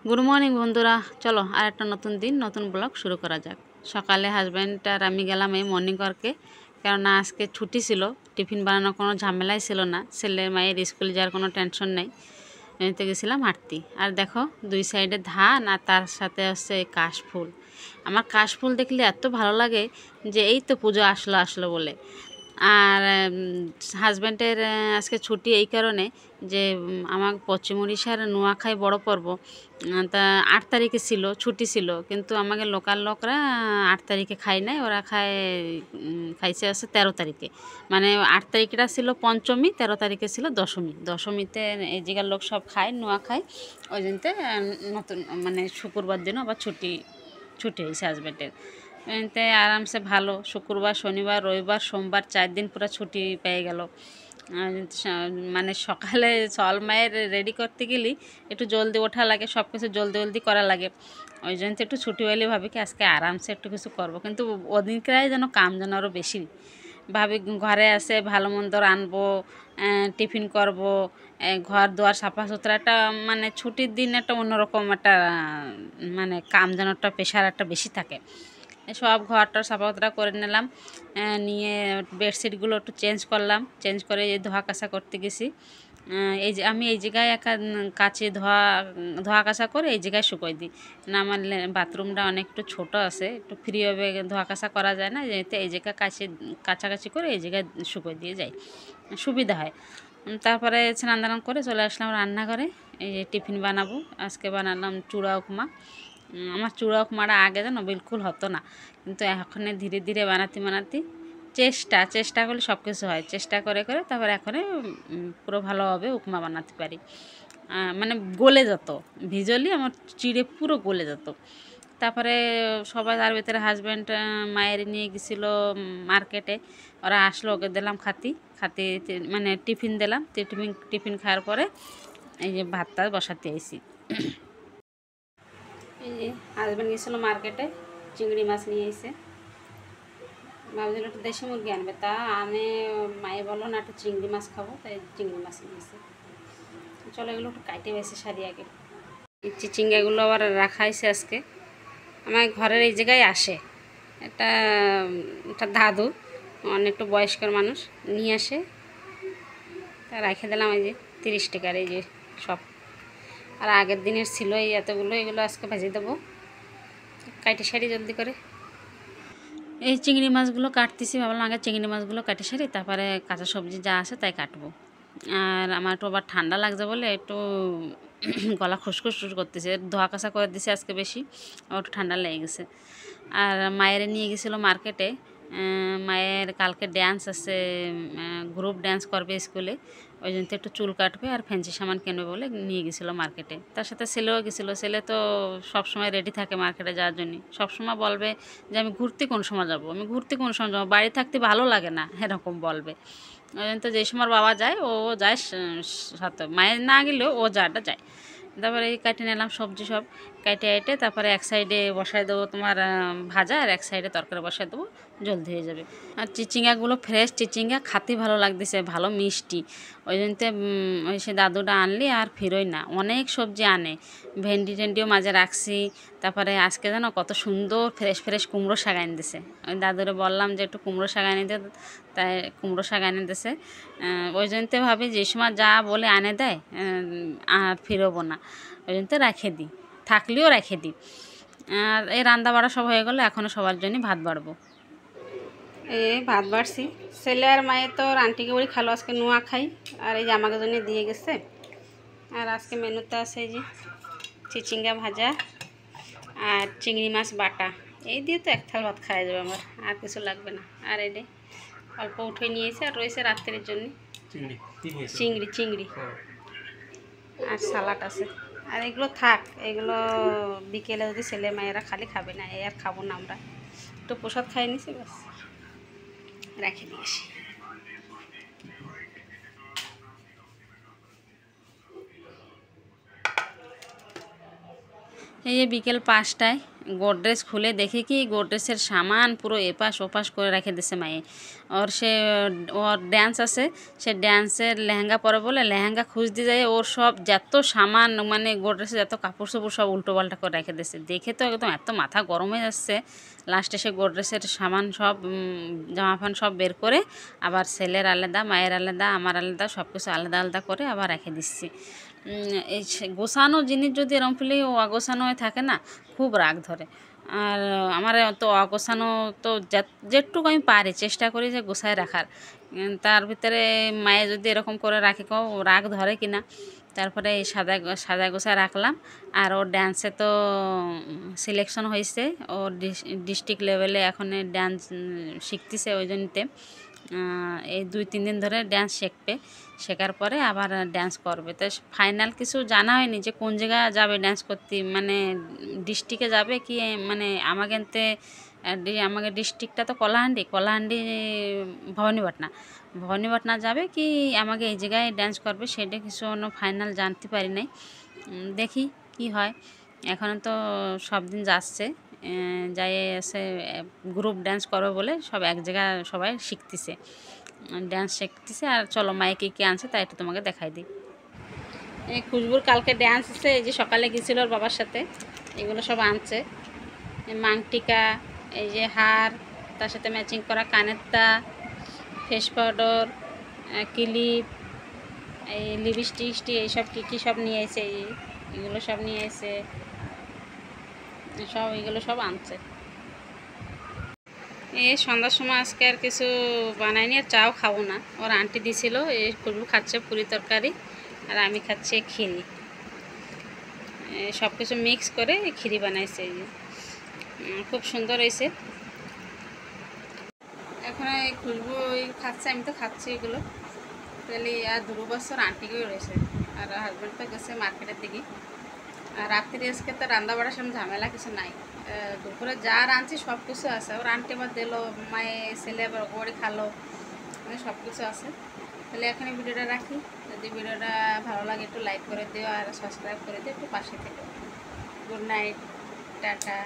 Good morning বন্ধুরা, চলো আর একটা নতুন দিন নতুন ব্লগ শুরু করা যাক। সকালে হাজব্যান্ড আর আমি গেলাম এই মর্নিং ওয়ার্কে, কেননা আজকে ছুটি ছিল। টিফিন বানানোর কোনো ঝামেলাই ছিল না, ছেলে মায়ের স্কুলে যাওয়ার কোনো টেনশন নেই। এতে গেছিলাম হাঁটতে। আর দেখো দুই সাইডে ধান আর তার সাথে হচ্ছে কাশফুল। আমার কাশফুল দেখলে এত ভালো লাগে যে এই তো পুজো আসলো আসলো বলে। আর হাজব্যান্ডের আজকে ছুটি এই কারণে যে আমার পশ্চিম উড়িষ্যার নোয়াখাই বড় পর্ব, তা 8 তারিখে ছিল, ছুটি ছিল, কিন্তু আমাকে লোকাল লোকরা 8 তারিখে খায় নাই, ওরা খাইছে আছে 13 তারিখে। মানে 8 তারিখটা ছিল পঞ্চমী, 13 তারিখে ছিল দশমী। দশমীতে এই জায়গার লোক সব খায়, নোয়াখাই। ওই জন্যতে নতুন মানে শুক্রবার দিন আবার ছুটি হয়েছে হাজব্যান্ডের। এতে আরামসে ভালো, শুক্রবার শনিবার রবিবার সোমবার 4 দিন পুরো ছুটি পেয়ে গেল। মানে সকালে চল মায়ের রেডি করতে গেলে একটু জলদি ওঠা লাগে, সব কিছু জলদি জলদি করা লাগে। ওই জন্য তো একটু ছুটি হলে ভাবি কি আজকে আরামসে একটু কিছু করবো, কিন্তু ওদিনকাই যেন কাম যেন আরও বেশি। ভাবি ঘরে আসে ভালো মন্দ রানবো, টিফিন করব, ঘর দুয়ার সাফা সুতরা, একটা মানে ছুটির দিন একটা অন্যরকম একটা মানে কাম যেন একটা প্রেশার একটা বেশি থাকে। সব ঘরটা সাফা সুতরা করে নিলাম, নিয়ে বেডশিটগুলো একটু চেঞ্জ করলাম, চেঞ্জ করে এই ধোয়া কাচা করতে গেছি। এই যে আমি এই জায়গায় কাচে ধোয়া কাচা করে এই জায়গায় শুকোই দিই না। আমার বাথরুমটা অনেক একটু ছোটো আছে, একটু ফ্রিভাবে ধোয়া কাচা করা যায় না, যেতে এই জায়গায় কাছাকাছি করে এই জায়গায় শুকোই দিয়ে যাই, সুবিধা হয়। তারপরে স্নান দান করে চলে আসলাম রান্নাঘরে। এই যে টিফিন বানাবো, আজকে বানালাম চূড়া উপমা। আমার চূড়া উপমাটা আগে যেন বিলকুল হতো না, কিন্তু এখন ধীরে ধীরে বানাতে চেষ্টা করলে সব কিছু হয়। চেষ্টা করে করে তারপরে এখন পুরো ভালোভাবে উপমা বানাতে পারি। মানে গলে যেত, ভিজলি আমার চিড়ে পুরো গলে যেত। তারপরে সবাই তার ভিতরে হাজব্যান্ড মায়ের নিয়ে গেছিলো মার্কেটে, ওরা আসলো, ওকে দিলাম খাতি মানে টিফিন দিলাম। টিফিন খাওয়ার পরে এই যে ভাতটা বসাতে আইছি। এই যে হাজব্যান্ড গেছিলো মার্কেটে, চিংড়ি মাছ নিয়ে এসে, ভাবছিল একটু দেশি মুরগি আনবে, তা আনে মায়ে বললো না একটু চিংড়ি মাছ খাবো, তাই চিংড়ি মাছ নিয়ে এসে। চলো এগুলো একটু কাটে বেশি সারি আগে। এই চিচিঙ্গাগুলো আবার রাখা হয়েছে আজকে। আমার ঘরের এই জায়গায় আসে একটা দাদু, অনেকটা বয়স্কর মানুষ, নিয়ে আসে, তা রেখে দিলাম। এই যে 30 টাকার এই যে সব, আর আগের দিনের ছিল এই এতগুলো, এগুলো আজকে ভেজে দেবো কাটে সারি জলদি করে। এই চিংড়ি মাছগুলো কাটতেছি, ভাবলাম আগে চিংড়ি মাছগুলো কাটে সারি, তারপরে কাঁচা সবজি যা আছে তাই কাটবো। আর আমার একটু আবার ঠান্ডা লাগছে বলে একটু গলা খুসখুস করতেছে, ধোয়া কাচা করে দিছে আজকে বেশি, একটু ঠান্ডা লেগে গেছে। আর মায়ের নিয়ে গেছিলো মার্কেটে, মায়ের কালকে ড্যান্স আছে, গ্রুপ ড্যান্স করবে স্কুলে, ওই জন্য তো একটু চুল কাটবে আর ফ্যান্সি সামান কিনবে বলে নিয়ে গেছিলো মার্কেটে। তার সাথে ছেলেও গেছিলো, ছেলে তো সবসময় রেডি থাকে মার্কেটে যাওয়ার জন্য, সবসময় বলবে যে আমি ঘুরতে কোন সময় যাবো, বাড়ি থাকতে ভালো লাগে না, এরকম বলবে। ওই জন্য তো যে সময় বাবা যায় ও যায় সাথে, মায়ের না গেলেও ও যাটা যায়। তারপরে এই কাটে নিলাম সবজি, সব কাটে তারপরে এক সাইডে বসাই দেবো তোমার ভাজা, আর এক সাইডে তরকারি বসাই দেবো, জলদি হয়ে যাবে। আর চিচিঙ্গাগুলো ফ্রেশ চিচিঙ্গা, খাতে ভালো লাগতেছে, ভালো মিষ্টি। ওই জন্যতে ওই সে দাদুটা আনলি আর ফিরোই না, অনেক সবজি আনে, ভেন্ডি টেন্ডিও মাঝে রাখছি। তারপরে আজকে যেন কত সুন্দর ফ্রেশ ফ্রেশ কুমড়ো শাক আনি দিছে। ওই দাদুরে বললাম যে একটু কুমড়ো শাক আনি দে, তাই কুমড়ো শাক আনি দিছে। ওই জন্যতে ভাবি যে সময় যা বলে আনে দেয় আর ফিরবো না, ওই জন্য রেখে দিই, থাকলেও রেখে দিই। আর এই রান্না বাড়া সব হয়ে গেলো, এখনও সবার জন্য ভাত বাড়বো। এই ভাত বাড়ছি, ছেলে আর মায়ের তো আন্টিকে বলি খালো আজকে নোয়া খাই, আর এই যে আমাকে জন্য দিয়ে গেছে। আর আজকে মেনুতে আছে এই যে চিচিঙ্গা ভাজা আর চিংড়ি মাছ বাটা, এই দিয়ে তো এক থাল ভাত খাওয়া যাবে আমার, আর কিছু লাগবে না। আর এই অল্প উঠে নিয়েছে, আর রয়েছে রাত্রের জন্য চিংড়ি আর সালাড আছে। আর এগুলো থাক, এগুলো বিকেলে যদি ছেলে মায়েরা খাবে না, এই আর খাবো না আমরা, একটু প্রসাদ খাই নিছি ব্যাস, রেখে দিয়েছি। এই যে বিকেল 5টায় গোডরেজ খুলে দেখি কি গোডরেজের সামান পুরো এপাশ ওপাশ করে রেখে দিছে মায়ে। ওর ড্যান্স আছে, সে ড্যান্সের লেহেঙ্গা পরে বলে লেহেঙ্গা খুঁজতে যায়, ওর সব যত সামান মানে গোডরেজে যত কাপড় চোপড় সব উল্টো পাল্টা করে রেখে দিছে। দেখে তো একদম এত মাথা গরম হয়ে যাচ্ছে। লাস্টে সে গোডরেজের সামান সব জামা ফান সব বের করে আবার ছেলের আলাদা, মায়ের আলাদা, আমার আলাদা সব কিছু আলাদা আলাদা করে আবার রেখে দিচ্ছি। এই গোছানো জিনিস যদি এরম ফেলে অগোছানো হয়ে থাকে না, খুব রাগ ধরে। আর আমার তো অগোছানো তো যেটুকু আমি পারি চেষ্টা করি যে গোছায় রাখার, তার ভিতরে মায়ে যদি এরকম করে রাখে কেউ রাগ ধরে কিনা। তারপরে এই সাদা গোছায় রাখলাম। আর ওর ডান্সে তো সিলেকশন হয়েছে, ও ডিস্ট্রিক্ট লেভেলে এখন ডান্স শিখতেছে। ওই জন্যতে এই 2-3 দিন ধরে ডান্স শিখবে, শেখার পরে আবার ডান্স করবে। তো ফাইনাল কিছু জানা হয়নি যে কোন জায়গায় যাবে ডান্স করতে, মানে ডিস্ট্রিক্টে যাবে কি, মানে আমাকে ডিস্ট্রিক্টটা তো কলাহান্ডি ভবানীপাটনা যাবে কি আমাকে এই জায়গায় ডান্স করবে, সেটা কিছু ফাইনাল জানতে পারি নাই। দেখি কি হয়। এখন তো সব দিন যাচ্ছে, যাই এসে গ্রুপ ডান্স করবে বলে সব এক জায়গায় সবাই শিখতেছে, ডান্স শিখতেছে। আর চলো মায়ে কী আনছে তাই একটু তোমাকে দেখাই দিই। এই খুশবুর কালকে ডান্স আছে, এই যে সকালে গেছিল ওর বাবার সাথে, এগুলো সব আনছে। মাংটিকা, এই যে হার, তার সাথে ম্যাচিং করা কানেরটা, ফেস পাউডার, ক্লিপ, এই লিপস্টিক এইসব কী সব নিয়ে এসে, এগুলো সব নিয়ে এসে এগুলো সব আনছে। এই সন্ধ্যার সময় আজকে আর কিছু বানাইনি, আর চাও খাবো না। ওর আন্টি দিছিল, এই খুশবু খাচ্ছে পুরি তরকারি, আর আমি খাচ্ছি খিরি। সব কিছু মিক্স করে খিরি বানাইছে, এই যে খুব সুন্দর হয়েছে। এখন এই খুশবু খাচ্ছে, আমি তো খাচ্ছি এগুলো। তাহলে আর 2 বছর আন্টিকেও রয়েছে, আর হাজব্যান্ড তো গেছে মার্কেটের দিকে। আর রাত্রি আজকে তো রান্না বাড়ার সামনে ঝামেলা কিছু নাই, দুপুরে যা রাঁধছি সব কিছু আছে। ওর আন্টি আবার দিল, মায়ে ছেলে আবার ওরে খালো, মানে সব কিছু আছে। তাহলে এখানে ভিডিওটা রাখি। যদি ভিডিওটা ভালো লাগে একটু লাইক করে দিও, আর সাবস্ক্রাইব করে দিও, একটু পাশে থেকো। Good night, tata.